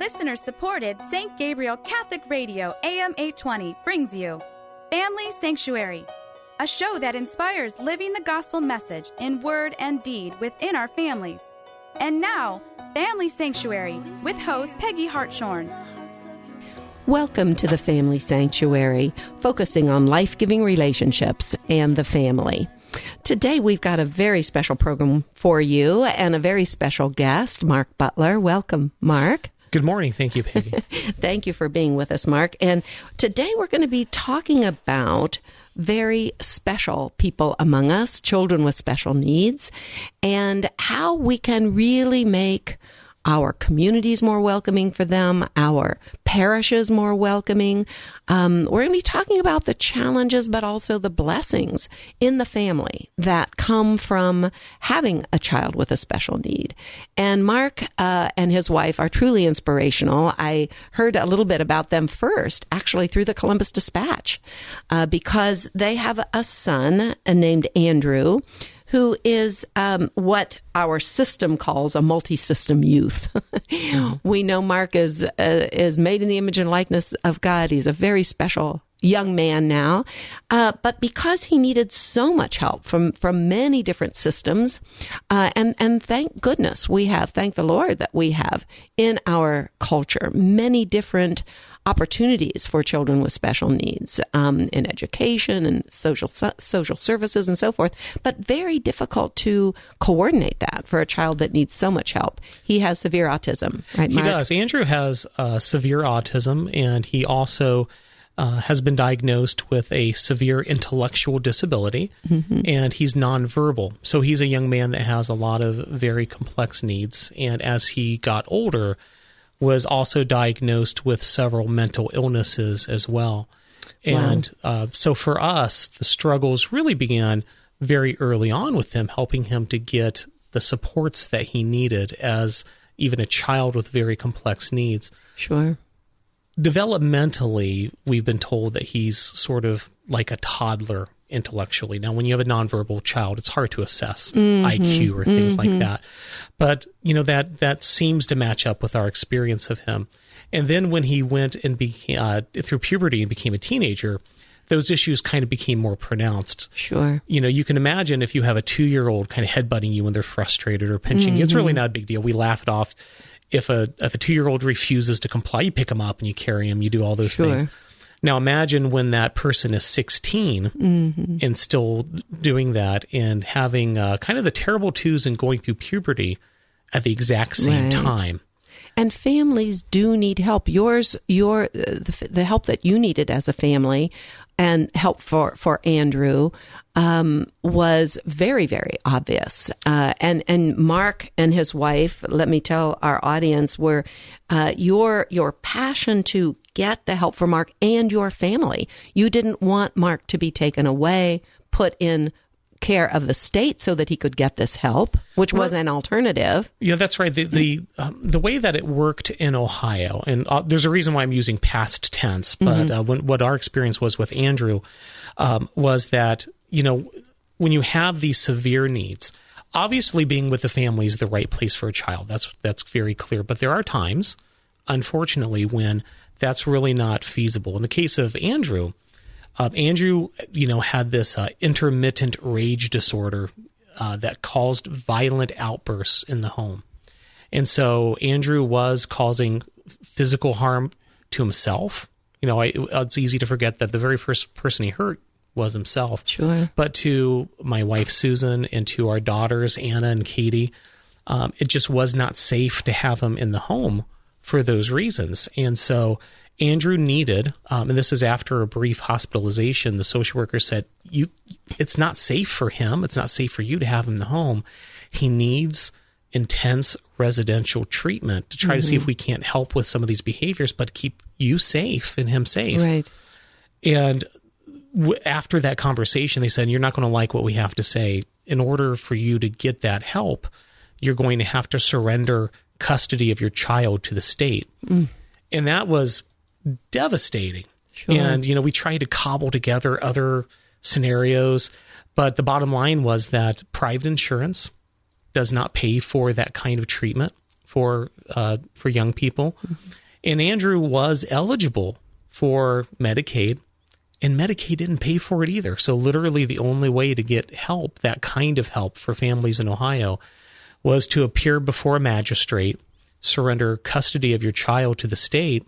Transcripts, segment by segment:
Listener-supported St. Gabriel Catholic Radio AM 820 brings you Family Sanctuary, a show that inspires living the gospel message in word and deed within our families. And now, Family Sanctuary with host Peggy Hartshorn. Welcome to the Family Sanctuary, focusing on life-giving relationships and the family. Today, we've got a very special program for you and a very special guest, Mark Butler. Welcome, Mark. Good morning. Thank you, Peggy. Thank you for being with us, Mark. And today we're going to be talking about very special people among us, children with special needs, and how we can really make our communities more welcoming for them, our parishes more welcoming. We're going to be talking about the challenges, but also the blessings in the family that come from having a child with a special need. And Mark and his wife are truly inspirational. I heard a little bit about them first, actually through the Columbus Dispatch, because they have a son named Andrew, who is what our system calls a multi-system youth. We know Mark is made in the image and likeness of God. He's a very special young man now. But because he needed so much help from many different systems, and thank goodness thank the Lord that we have in our culture many different opportunities for children with special needs in education and social services and so forth, but very difficult to coordinate that for a child that needs so much help. He has severe autism, right, Mark? He does. Andrew has severe autism, and he also has been diagnosed with a severe intellectual disability, and he's nonverbal. So he's a young man that has a lot of very complex needs, and as he got older, was also diagnosed with several mental illnesses as well. And so for us, the struggles really began very early on with him, helping him to get the supports that he needed as even a child with very complex needs. Sure. Developmentally, we've been told that he's sort of like a toddler intellectually. Now, when you have a nonverbal child, it's hard to assess IQ or things like that. But, that seems to match up with our experience of him. And then when he went and became, through puberty and became a teenager, those issues kind of became more pronounced. Sure. You can imagine if you have a 2-year-old kind of headbutting you when they're frustrated or pinching you, it's really not a big deal. We laugh it off. If a 2-year-old refuses to comply, you pick him up and you carry him, you do all those things. Now imagine when that person is 16 and still doing that and having kind of the terrible twos and going through puberty at the exact same time. And families do need help. The help that you needed as a family and help for Andrew was very, very obvious. And Mark and his wife, let me tell our audience, were your passion to get the help for Mark and your family. You didn't want Mark to be taken away, put in care of the state so that he could get this help, which was an alternative. Yeah, that's right. The way that it worked in Ohio, and there's a reason why I'm using past tense, but what our experience was with Andrew was that, when you have these severe needs, obviously being with the family is the right place for a child. That's very clear. But there are times, unfortunately, when that's really not feasible. In the case of Andrew, had this intermittent rage disorder that caused violent outbursts in the home. And so Andrew was causing physical harm to himself. It's easy to forget that the very first person he hurt was himself. Sure. But to my wife, Susan, and to our daughters, Anna and Katie, it just was not safe to have him in the home for those reasons. And so Andrew needed, and this is after a brief hospitalization, the social worker said, it's not safe for him. It's not safe for you to have him in the home. He needs intense residential treatment to try to see if we can't help with some of these behaviors, but keep you safe and him safe. Right. And after that conversation, they said, you're not going to like what we have to say. In order for you to get that help, you're going to have to surrender custody of your child to the state. And that was devastating. Sure. And, we tried to cobble together other scenarios, but the bottom line was that private insurance does not pay for that kind of treatment for young people. And Andrew was eligible for Medicaid, and Medicaid didn't pay for it either. So literally the only way to get help, that kind of help for families in Ohio, was to appear before a magistrate, surrender custody of your child to the state,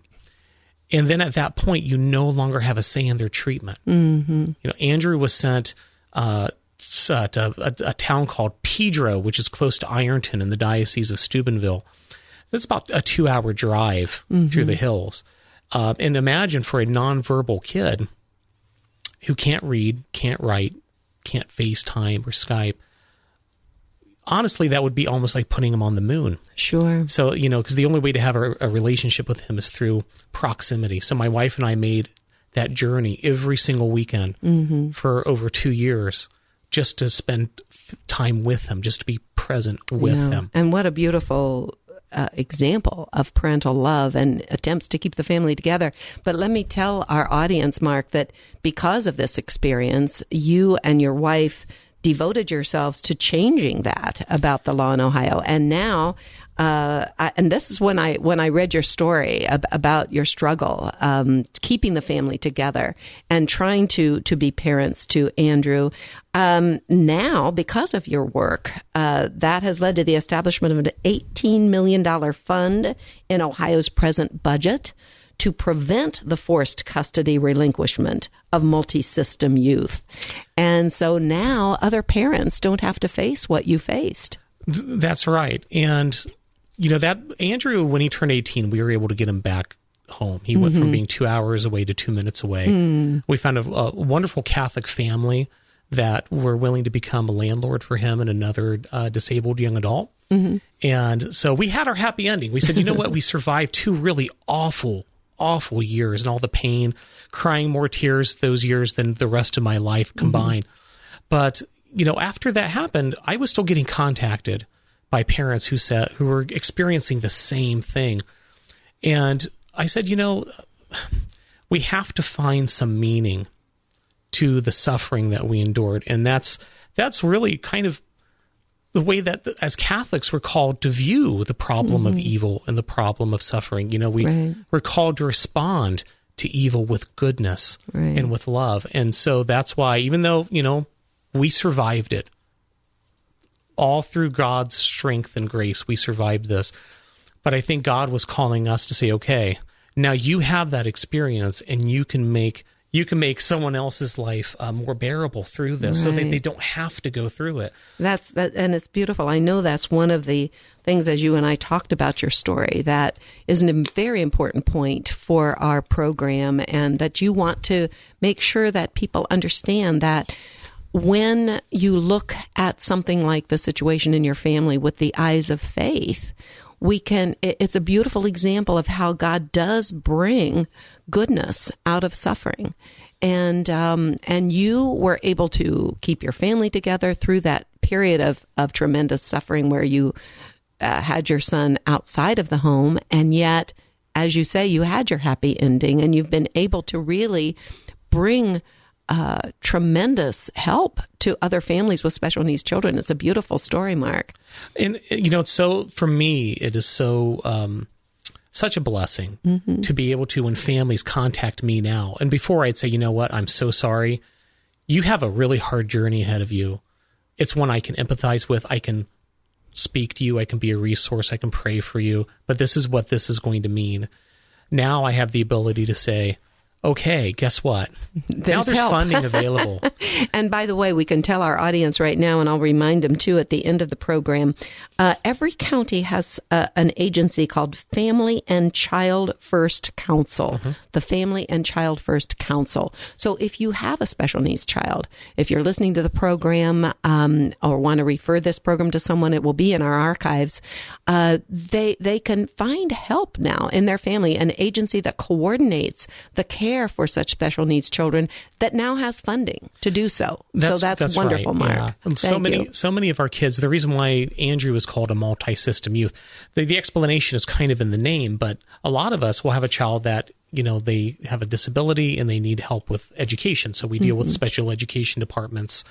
and then at that point, you no longer have a say in their treatment. Andrew was sent to a town called Pedro, which is close to Ironton in the Diocese of Steubenville. That's about a 2-hour drive through the hills. And imagine for a nonverbal kid who can't read, can't write, can't FaceTime or Skype, honestly, that would be almost like putting him on the moon. Sure. So, because the only way to have a relationship with him is through proximity. So my wife and I made that journey every single weekend for over 2 years just to spend time with him, just to be present with him. And what a beautiful example of parental love and attempts to keep the family together. But let me tell our audience, Mark, that because of this experience, you and your wife devoted yourselves to changing that about the law in Ohio. And now, and this is when I read your story about your struggle, keeping the family together and trying to be parents to Andrew. Now, because of your work, that has led to the establishment of an $18 million fund in Ohio's present budget to prevent the forced custody relinquishment of multi-system youth. And so now other parents don't have to face what you faced. That's right. And, that Andrew, when he turned 18, we were able to get him back home. He went from being 2 hours away to 2 minutes away. We found a wonderful Catholic family that were willing to become a landlord for him and another disabled young adult. And so we had our happy ending. We said, you know what? We survived 2 really awful years and all the pain, crying more tears those years than the rest of my life combined. But, after that happened, I was still getting contacted by parents who were experiencing the same thing. And I said, we have to find some meaning to the suffering that we endured. And that's really kind of the way that as Catholics we're called to view the problem of evil and the problem of suffering. We're called to respond to evil with goodness and with love. And so that's why, even though, we survived it, all through God's strength and grace, we survived this. But I think God was calling us to say, okay, now you have that experience and you can make someone else's life more bearable through this so that they don't have to go through it. That's and it's beautiful. I know that's one of the things, as you and I talked about your story, that is a very important point for our program, and that you want to make sure that people understand that when you look at something like the situation in your family with the eyes of faith, it's a beautiful example of how God does bring goodness out of suffering. And you were able to keep your family together through that period of tremendous suffering where you had your son outside of the home. And yet, as you say, you had your happy ending, and you've been able to really bring tremendous help to other families with special needs children. It's a beautiful story, Mark. And, it's so, for me, it is so, such a blessing to be able to, when families contact me now, and before I'd say, you know what, I'm so sorry. You have a really hard journey ahead of you. It's one I can empathize with. I can speak to you. I can be a resource. I can pray for you. But this is what this is going to mean. Now I have the ability to say, okay, guess what? Now there's funding available. And by the way, we can tell our audience right now, and I'll remind them too at the end of the program, every county has an agency called Family and Child First Council, the Family and Child First Council. So if you have a special needs child, if you're listening to the program or want to refer this program to someone, it will be in our archives. They can find help now in their family, an agency that coordinates the care for such special needs children that now has funding to do so. That's wonderful, right. Mark. Yeah. So many of our kids, the reason why Andrew is called a multi-system youth, the explanation is kind of in the name, but a lot of us will have a child that, they have a disability and they need help with education. So we deal with special education departments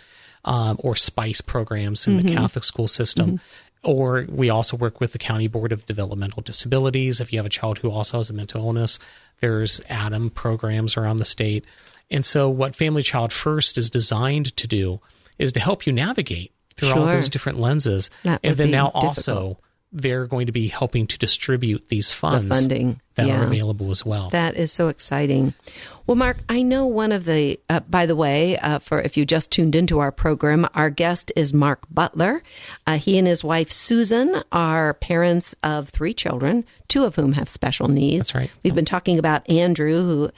or SPICE programs in the Catholic school system. Or we also work with the County Board of Developmental Disabilities. If you have a child who also has a mental illness, there's ADAM programs around the state. And so what Family Child First is designed to do is to help you navigate through all those different lenses. And then now also they're going to be helping to distribute these funds, the funding that are available as well. That is so exciting. Well, Mark, I know one of the, by the way, for if you just tuned into our program, our guest is Mark Butler. He and his wife, Susan, are parents of 3 children, 2 of whom have special needs. That's right. We've been talking about Andrew, who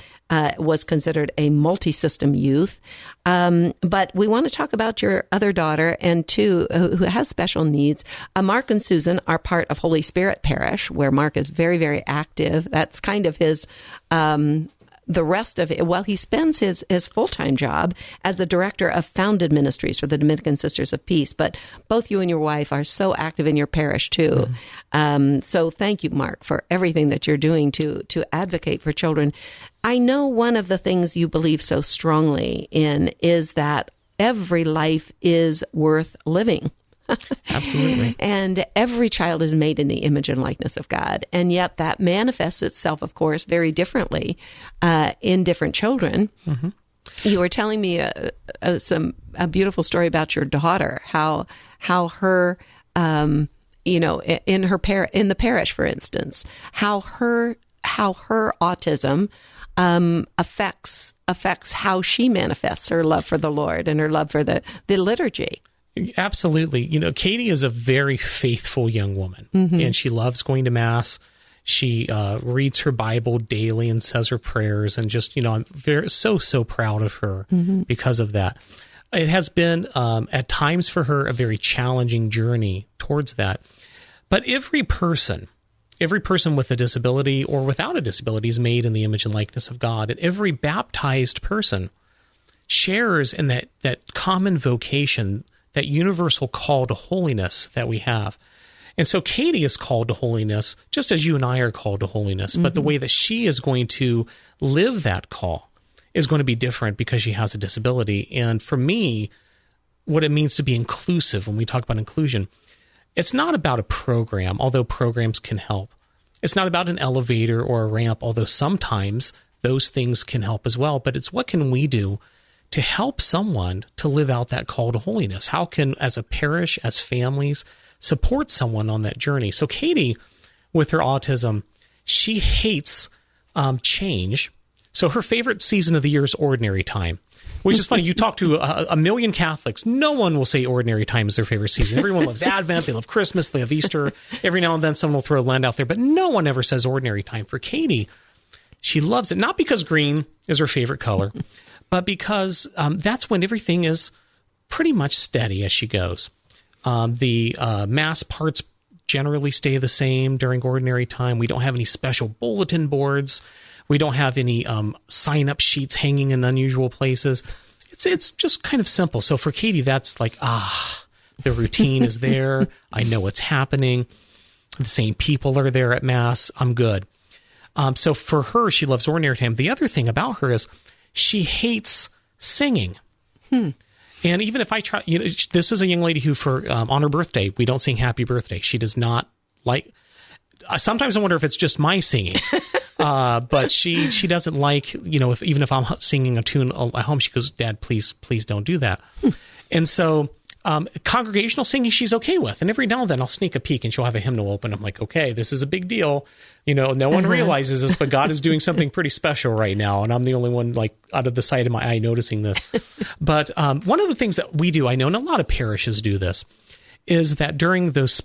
was considered a multi-system youth. But we want to talk about your other daughter, and 2, who has special needs. Mark and Susan are part of Holy Spirit Parish, where Mark is very, very active. That's kind of his, the rest of it. Well, he spends his full-time job as the director of Founded Ministries for the Dominican Sisters of Peace. But both you and your wife are so active in your parish, too. So thank you, Mark, for everything that you're doing to advocate for children. I know one of the things you believe so strongly in is that every life is worth living. Absolutely. And every child is made in the image and likeness of God. And yet that manifests itself, of course, very differently in different children. Mm-hmm. You were telling me a beautiful story about your daughter, how her, in the parish, for instance, how her autism affects how she manifests her love for the Lord and her love for the liturgy. Absolutely. Katie is a very faithful young woman, and she loves going to Mass. She reads her Bible daily and says her prayers, and just, I'm so proud of her because of that. It has been, at times for her, a very challenging journey towards that. But every person with a disability or without a disability is made in the image and likeness of God, and every baptized person shares in that common vocation, that universal call to holiness that we have. And so Katie is called to holiness, just as you and I are called to holiness, but the way that she is going to live that call is going to be different because she has a disability. And for me, what it means to be inclusive, when we talk about inclusion, it's not about a program, although programs can help. It's not about an elevator or a ramp, although sometimes those things can help as well. But it's what can we do to help someone to live out that call to holiness? How can, as a parish, as families, support someone on that journey? So Katie, with her autism, she hates change. So her favorite season of the year is ordinary time, which is funny. You talk to a million Catholics, no one will say ordinary time is their favorite season. Everyone loves Advent, they love Christmas, they love Easter. Every now and then someone will throw a Lent out there, but no one ever says ordinary time. For Katie, she loves it, not because green is her favorite color, but because that's when everything is pretty much steady as she goes. The Mass parts generally stay the same during ordinary time. We don't have any special bulletin boards. We don't have any sign-up sheets hanging in unusual places. It's just kind of simple. So for Katie, that's like, the routine is there. I know what's happening. The same people are there at Mass. I'm good. So for her, she loves ordinary time. The other thing about her is she hates singing. And even if I try, this is a young lady who, on her birthday, we don't sing Happy Birthday. She does not like. Sometimes I wonder if it's just my singing, but she doesn't like. Even if I'm singing a tune at home, she goes, "Dad, please don't do that." And so congregational singing she's okay with, and every now and then I'll sneak a peek and she'll have a hymnal open. I'm like, okay, this is a big deal. No one realizes this, but God is doing something pretty special right now, and I'm the only one, like, out of the side of my eye noticing this. But one of the things that we do, I know, and a lot of parishes do this, is that during those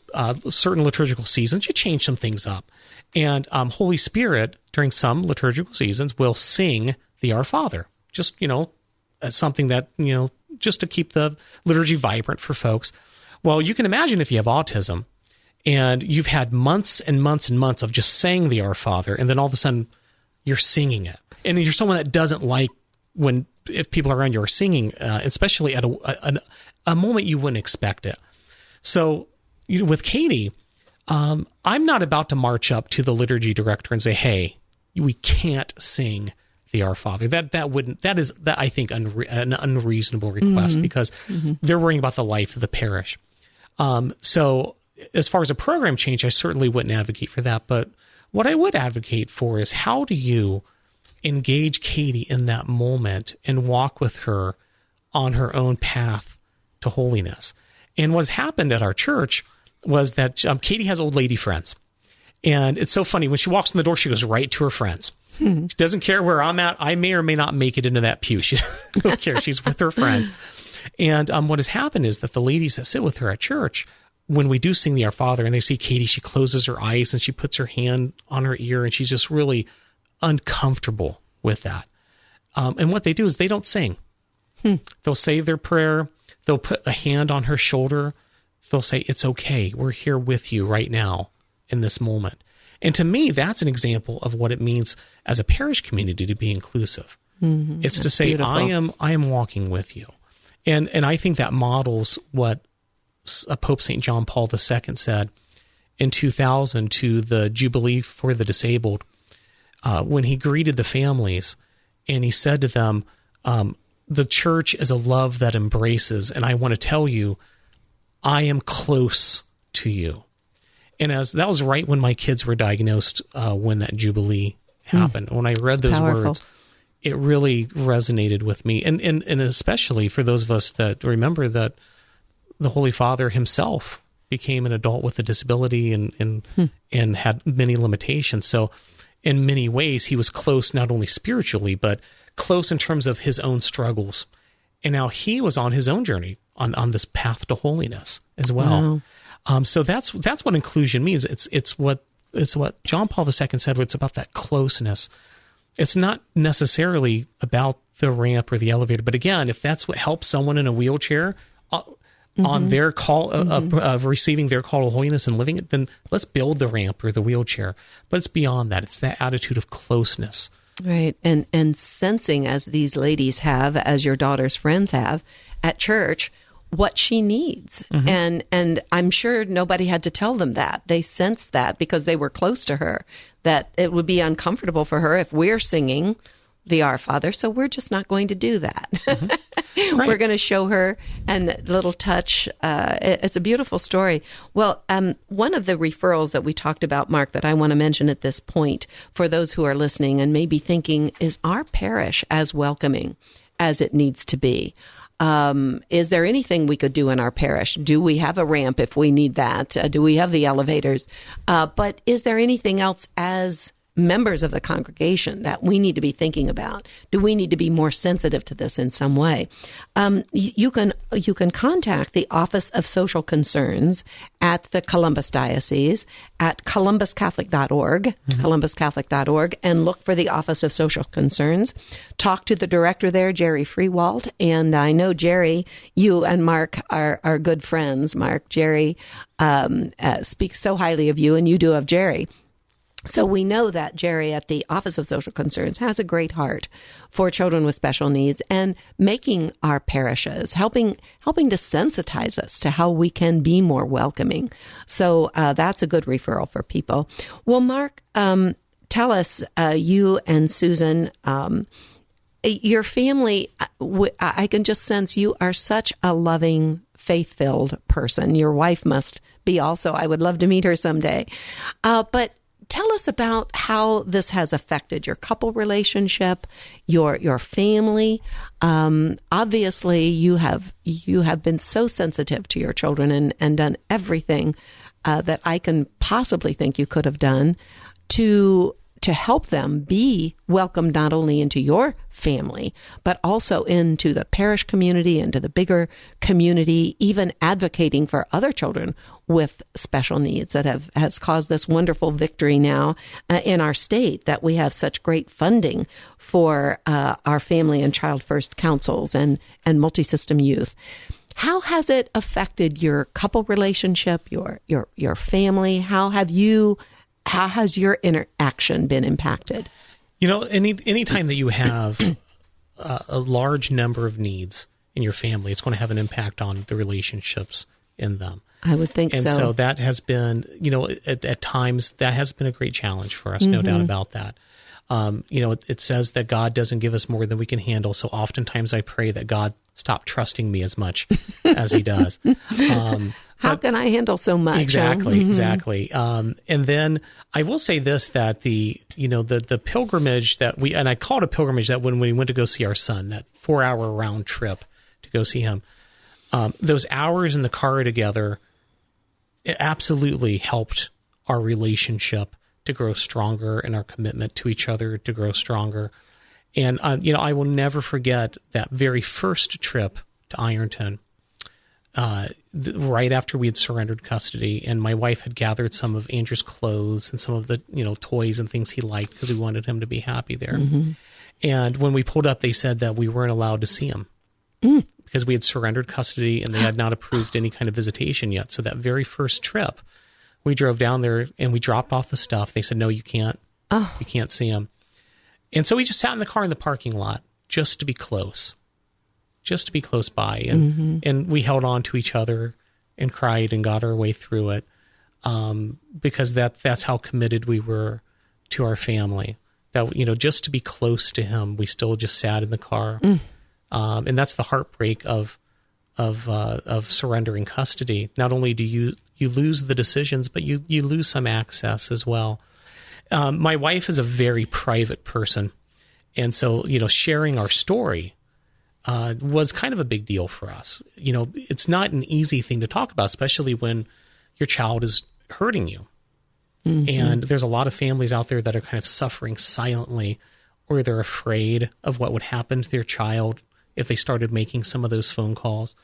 certain liturgical seasons, you change some things up. And Holy Spirit, during some liturgical seasons, will sing the Our Father, just, as something that, just to keep the liturgy vibrant for folks. Well, you can imagine if you have autism and you've had months and months and months of just saying the Our Father, and then all of a sudden you're singing it. And you're someone that doesn't like if people around you are singing, especially at a moment you wouldn't expect it. So with Katie, I'm not about to march up to the liturgy director and say, hey, we can't sing the Our Father. That is I think an unreasonable request because they're worrying about the life of the parish. So as far as a program change, I certainly wouldn't advocate for that. But what I would advocate for is, how do you engage Katie in that moment and walk with her on her own path to holiness? And what's happened at our church was that Katie has old lady friends. And it's so funny. When she walks in the door, she goes right to her friends. She doesn't care where I'm at. I may or may not make it into that pew. She doesn't care. She's with her friends. And what has happened is that the ladies that sit with her at church, when we do sing the Our Father and they see Katie, she closes her eyes and she puts her hand on her ear and she's just really uncomfortable with that. And what they do is they don't sing. They'll say their prayer. They'll put a hand on her shoulder. They'll say, it's okay. We're here with you right now in this moment. And to me, that's an example of what it means as a parish community to be inclusive. It's that's to say, beautiful. I am walking with you. And I think that models what Pope St. John Paul II said in 2000 to the Jubilee for the Disabled, when he greeted the families, and he said to them, the church is a love that embraces, and I want to tell you, I am close to you. And as that was right when my kids were diagnosed, when that Jubilee happened. When I read those words, it really resonated with me. And especially for those of us that remember that the Holy Father himself became an adult with a disability and had many limitations. So in many ways, he was close, not only spiritually, but close in terms of his own struggles. And now he was on his own journey on this path to holiness as well. Wow. So that's what inclusion means. It's what John Paul II said. It's about that closeness. It's not necessarily about the ramp or the elevator, but again, if that's what helps someone in a wheelchair on their call of receiving their call to holiness and living it, then let's build the ramp or the wheelchair. But it's beyond that. It's that attitude of closeness. Right. And sensing, as these ladies have, as your daughter's friends have at church, what she needs. And I'm sure nobody had to tell them that. They sensed that because they were close to her, that it would be uncomfortable for her if we're singing the Our Father. So we're just not going to do that. Right. We're going to show her and little touch. It's a beautiful story. Well, one of the referrals that we talked about, Mark, that I want to mention at this point for those who are listening and maybe thinking, is our parish as welcoming as it needs to be? Is there anything we could do in our parish? Do we have a ramp if we need that? Do we have the elevators? But is there anything else as members of the congregation that we need to be thinking about? Do we need to be more sensitive to this in some way? You can contact the Office of Social Concerns at the Columbus Diocese at columbuscatholic.org, columbuscatholic.org, and look for the Office of Social Concerns. Talk to the director there, Jerry Freewalt. And I know, Jerry, you and Mark are good friends. Mark, Jerry speaks so highly of you, and you do of Jerry. So we know that Jerry at the Office of Social Concerns has a great heart for children with special needs and making our parishes, helping to sensitize us to how we can be more welcoming. So that's a good referral for people. Well, Mark, tell us, you and Susan, your family, I can just sense you are such a loving, faith-filled person. Your wife must be also. I would love to meet her someday. But tell us about how this has affected your couple relationship, your family. Obviously, you have been so sensitive to your children and done everything that I can possibly think you could have done to help them be welcomed not only into your family, but also into the parish community, into the bigger community, even advocating for other children with special needs that has caused this wonderful victory now in our state, that we have such great funding for our family and child first councils and multi-system youth. How has it affected your couple relationship, your family? How has your interaction been impacted? You know, any time that you have a large number of needs in your family, it's going to have an impact on the relationships in them. I would think so. And so that has been, at times, that has been a great challenge for us, no doubt about that. It says that God doesn't give us more than we can handle. So oftentimes I pray that God stop trusting me as much as he does. How can I handle so much? Exactly. And then I will say this, that the pilgrimage that and I call it a pilgrimage, that when we went to go see our son, that 4-hour round trip to go see him, those hours in the car together, it absolutely helped our relationship to grow stronger and our commitment to each other to grow stronger. And, I will never forget that very first trip to Ironton, right after we had surrendered custody, and my wife had gathered some of Andrew's clothes and some of the, toys and things he liked because we wanted him to be happy there. Mm-hmm. And when we pulled up, they said that we weren't allowed to see him because we had surrendered custody and they had not approved any kind of visitation yet. So that very first trip, we drove down there and we dropped off the stuff. They said, no, you can't. You can't see him. And so we just sat in the car in the parking lot just to be close by. And we held on to each other and cried and got our way through it, because that's how committed we were to our family. That, just to be close to him, we still just sat in the car. And that's the heartbreak of surrendering custody. Not only do you lose the decisions, but you lose some access as well. My wife is a very private person. And so, sharing our story was kind of a big deal for us. It's not an easy thing to talk about, especially when your child is hurting you. Mm-hmm. And there's a lot of families out there that are kind of suffering silently, or they're afraid of what would happen to their child if they started making some of those phone calls.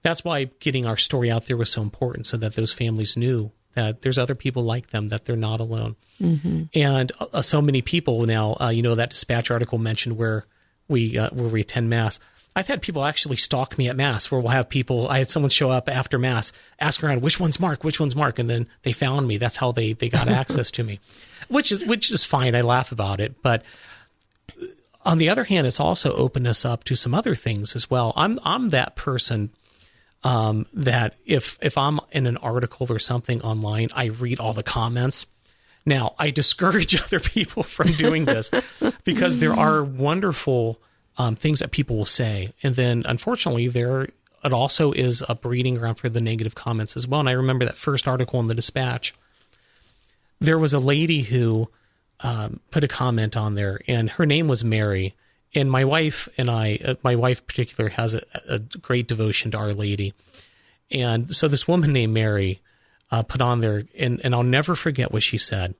That's why getting our story out there was so important, so that those families knew that there's other people like them, that they're not alone. Mm-hmm. And so many people now, that dispatch article mentioned where we attend Mass. I've had people actually stalk me at Mass, where we'll have people, I had someone show up after Mass, ask around, which one's Mark, and then they found me. That's how they got access to me, which is fine. I laugh about it. But on the other hand, it's also opened us up to some other things as well. I'm that person that if I'm in an article or something online, I read all the comments. Now, I discourage other people from doing this because there are wonderful things that people will say. And then, unfortunately, it also is a breeding ground for the negative comments as well. And I remember that first article in the Dispatch. There was a lady who put a comment on there, and her name was Mary. And my wife and my wife in particular has a great devotion to Our Lady. And so this woman named Mary put on there, and I'll never forget what she said.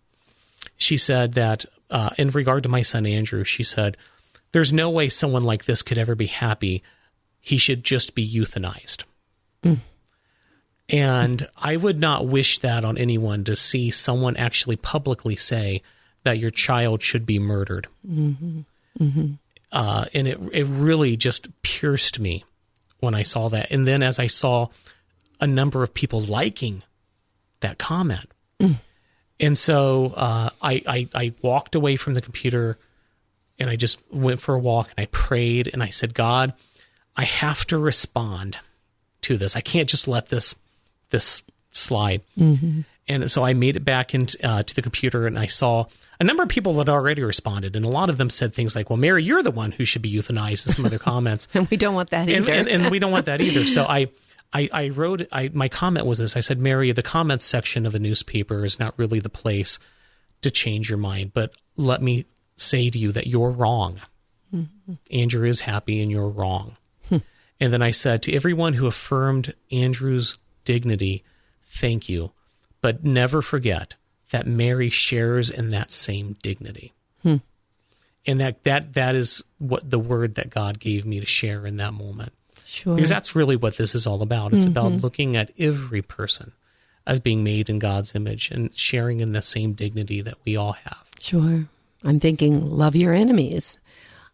She said that in regard to my son Andrew, she said, there's no way someone like this could ever be happy. He should just be euthanized. And I would not wish that on anyone, to see someone actually publicly say that your child should be murdered. Mm-hmm. Mm-hmm. And it really just pierced me when I saw that. And then as I saw a number of people liking that comment. And so I walked away from the computer, and I just went for a walk, and I prayed, and I said, God, I have to respond to this. I can't just let this slide. Mm-hmm. And so I made it back into to the computer, and I saw a number of people that already responded, and a lot of them said things like, well, Mary, you're the one who should be euthanized, and some other comments. And we don't want that either. And we don't want that either. So I wrote, my comment was this. I said, Mary, the comments section of a newspaper is not really the place to change your mind, but let me say to you that you're wrong. Mm-hmm. Andrew is happy and you're wrong. And then I said, to everyone who affirmed Andrew's dignity, thank you, but never forget that Mary shares in that same dignity. And that is what the word that God gave me to share in that moment. Sure. Because that's really what this is all about. It's about looking at every person as being made in God's image and sharing in the same dignity that we all have. Sure. I'm thinking, love your enemies.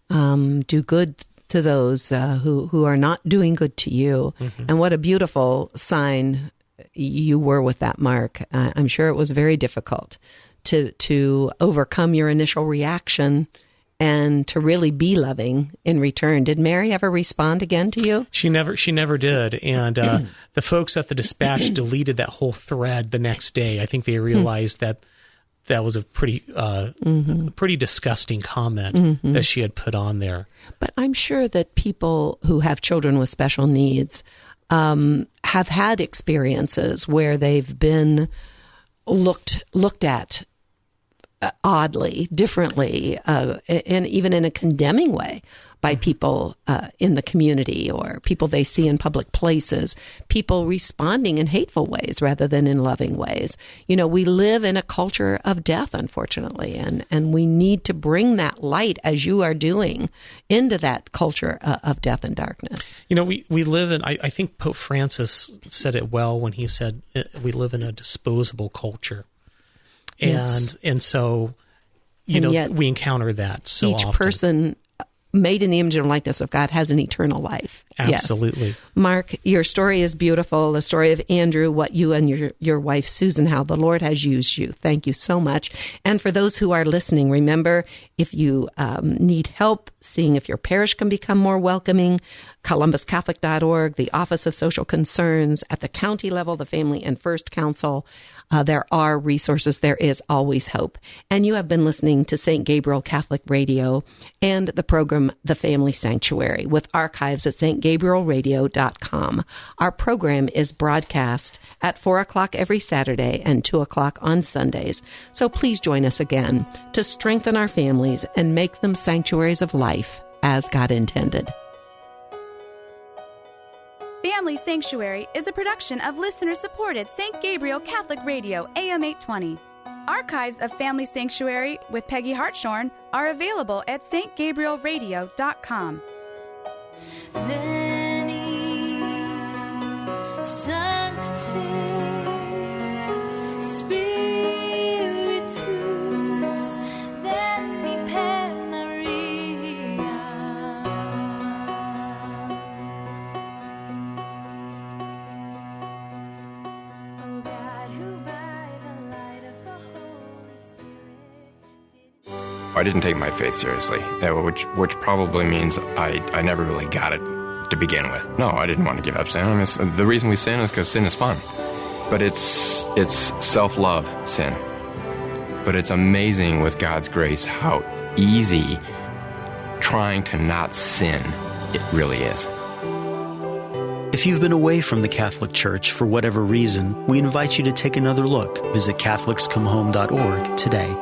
Do good to those who are not doing good to you. Mm-hmm. And what a beautiful sign you were with that, Mark. I'm sure it was very difficult to overcome your initial reaction and to really be loving in return. Did Mary ever respond again to you? She never did. And the folks at the Dispatch deleted that whole thread the next day. I think they realized that was a pretty disgusting comment that she had put on there. But I'm sure that people who have children with special needs have had experiences where they've been looked at oddly, differently, and even in a condemning way by people in the community or people they see in public places, people responding in hateful ways rather than in loving ways. We live in a culture of death, unfortunately, and we need to bring that light, as you are doing, into that culture of death and darkness. We live in, I think Pope Francis said it well when he said we live in a disposable culture. And so, yet, we encounter that so often. Each person made in the image and likeness of God has an eternal life. Absolutely. Yes. Mark, your story is beautiful. The story of Andrew, what you and your wife, Susan, how the Lord has used you. Thank you so much. And for those who are listening, remember, if you need help seeing if your parish can become more welcoming, columbuscatholic.org, the Office of Social Concerns, at the county level, the Family and First Council, there are resources. There is always hope. And you have been listening to St. Gabriel Catholic Radio and the program The Family Sanctuary with archives at stgabrielradio.com. Our program is broadcast at 4 o'clock every Saturday and 2 o'clock on Sundays. So please join us again to strengthen our families and make them sanctuaries of life as God intended. Family Sanctuary is a production of listener-supported St. Gabriel Catholic Radio, AM 820. Archives of Family Sanctuary with Peggy Hartshorn are available at stgabrielradio.com. Veni, Sancte, Spiritus, Veni per Maria. O God, who by the light of the Holy Spirit I didn't take my faith seriously, which probably means I never really got it to begin with. No, I didn't want to give up sin. The reason we sin is because sin is fun. But it's self-love sin. But it's amazing with God's grace how easy trying to not sin it really is. If you've been away from the Catholic Church for whatever reason, we invite you to take another look. Visit CatholicsComeHome.org today.